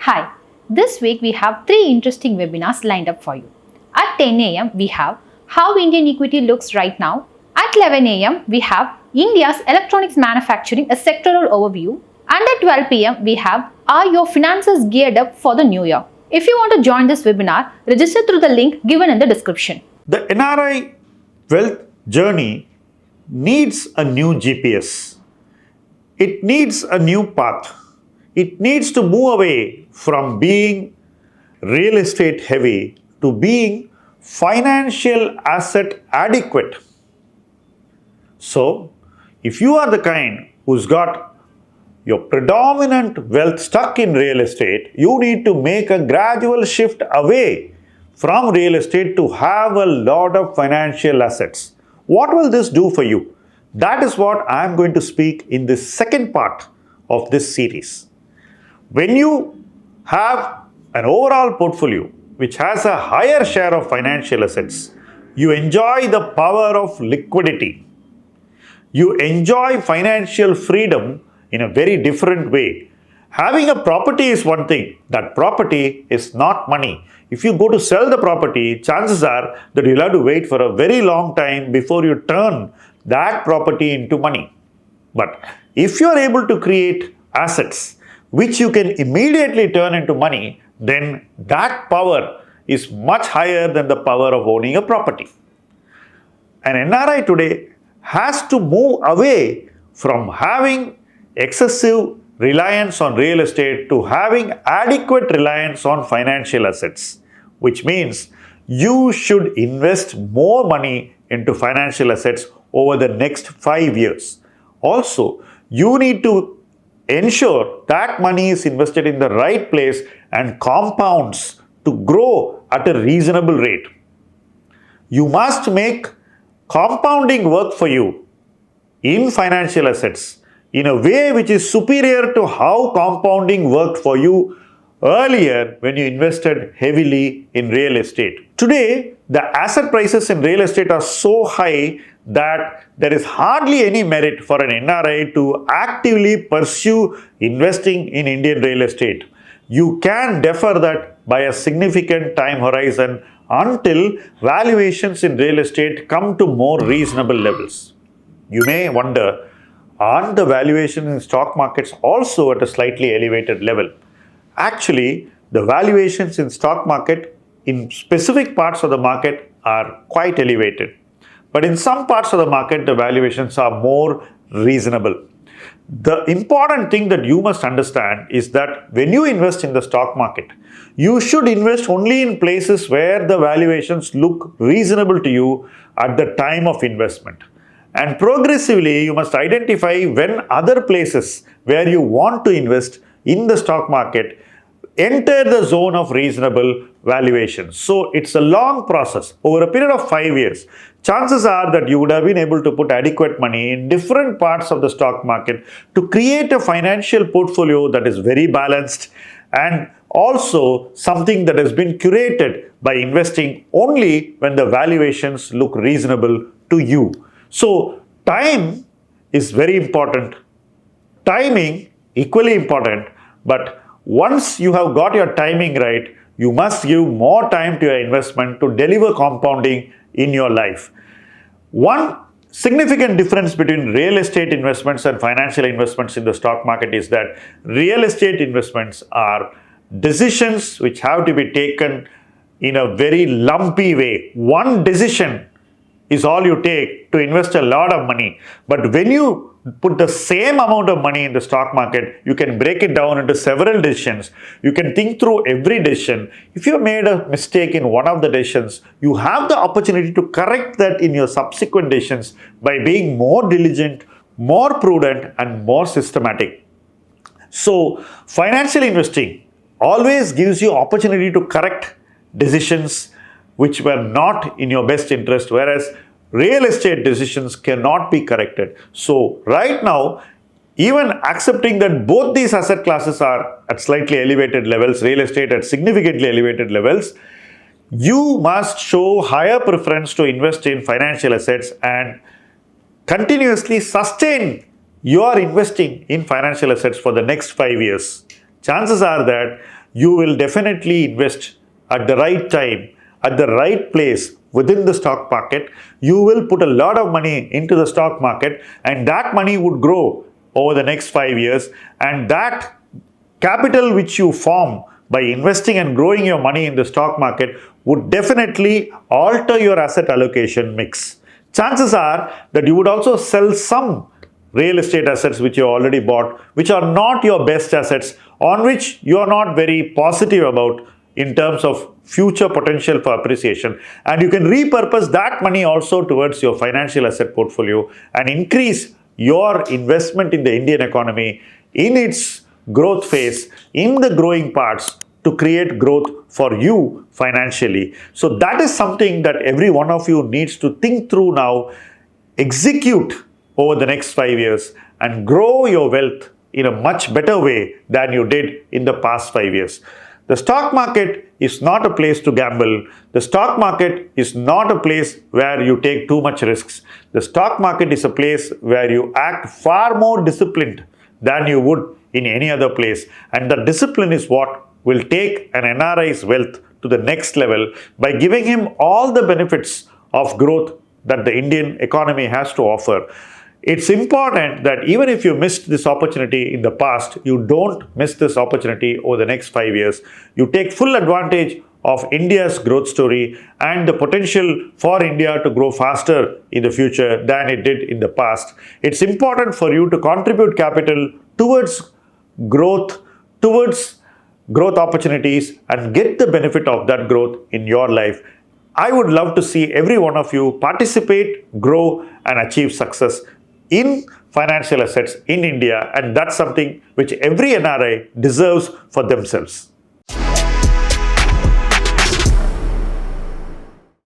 Hi, this week we have 3 interesting webinars lined up for you. At 10 a.m. we have How Indian Equity Looks Right Now. At 11 a.m. we have India's Electronics Manufacturing, a Sectoral Overview. And at 12 p.m. we have Are Your Finances Geared Up for the New Year? If you want to join this webinar, register through the link given in the description. The NRI wealth journey needs a new GPS. It needs a new path. It needs to move away from being real estate heavy to being financial asset adequate. So, if you are the kind who's got your predominant wealth stuck in real estate, you need to make a gradual shift away from real estate to have a lot of financial assets. What will this do for you? That is what I am going to speak in the second part of this series. When you have an overall portfolio which has a higher share of financial assets, you enjoy the power of liquidity. You enjoy financial freedom in a very different way. Having a property is one thing. That property is not money. If you go to sell the property, chances are that you'll have to wait for a very long time before you turn that property into money. But if you are able to create assets which you can immediately turn into money, then that power is much higher than the power of owning a property. An NRI today has to move away from having excessive reliance on real estate to having adequate reliance on financial assets, which means you should invest more money into financial assets over the next 5 years. Also, you need to ensure that money is invested in the right place and compounds to grow at a reasonable rate. You must make compounding work for you in financial assets in a way which is superior to how compounding worked for you earlier when you invested heavily in real estate. Today, the asset prices in real estate are so high that there is hardly any merit for an NRI to actively pursue investing in Indian real estate. You can defer that by a significant time horizon until valuations in real estate come to more reasonable levels. You may wonder, aren't the valuations in stock markets also at a slightly elevated level? Actually, the valuations in stock market in specific parts of the market are quite elevated. But in some parts of the market, the valuations are more reasonable. The important thing that you must understand is that when you invest in the stock market, you should invest only in places where the valuations look reasonable to you at the time of investment. And progressively, you must identify when other places where you want to invest in the stock market enter the zone of reasonable valuation. So it's a long process. Over a period of 5 years, chances are that you would have been able to put adequate money in different parts of the stock market to create a financial portfolio that is very balanced and also something that has been curated by investing only when the valuations look reasonable to you. So time is very important. Timing equally important, but once you have got your timing right, you must give more time to your investment to deliver compounding in your life. One significant difference between real estate investments and financial investments in the stock market is that real estate investments are decisions which have to be taken in a very lumpy way. One decision is all you take to invest a lot of money. But when you put the same amount of money in the stock market, you can break it down into several decisions. You can think through every decision. If you made a mistake in one of the decisions, you have the opportunity to correct that in your subsequent decisions by being more diligent, more prudent, and more systematic. So, financial investing always gives you opportunity to correct decisions which were not in your best interest, whereas real estate decisions cannot be corrected. So right now, even accepting that both these asset classes are at slightly elevated levels, real estate at significantly elevated levels, you must show higher preference to invest in financial assets and continuously sustain your investing in financial assets for the next 5 years. Chances are that you will definitely invest at the right time, at the right place within the stock market. You will put a lot of money into the stock market, and that money would grow over the next 5 years, and that capital which you form by investing and growing your money in the stock market would definitely alter your asset allocation mix. Chances are that you would also sell some real estate assets which you already bought, which are not your best assets, on which you are not very positive about in terms of future potential for appreciation. And you can repurpose that money also towards your financial asset portfolio and increase your investment in the Indian economy in its growth phase, in the growing parts, to create growth for you financially. So that is something that every one of you needs to think through now, execute over the next 5 years, and grow your wealth in a much better way than you did in the past 5 years. The stock market is not a place to gamble. The stock market is not a place where you take too much risks. The stock market is a place where you act far more disciplined than you would in any other place. And the discipline is what will take an NRI's wealth to the next level by giving him all the benefits of growth that the Indian economy has to offer. It's important that even if you missed this opportunity in the past, you don't miss this opportunity over the next 5 years. You take full advantage of India's growth story and the potential for India to grow faster in the future than it did in the past. It's important for you to contribute capital towards growth opportunities, and get the benefit of that growth in your life. I would love to see every one of you participate, grow, and achieve success in financial assets in India, and that's something which every NRI deserves for themselves.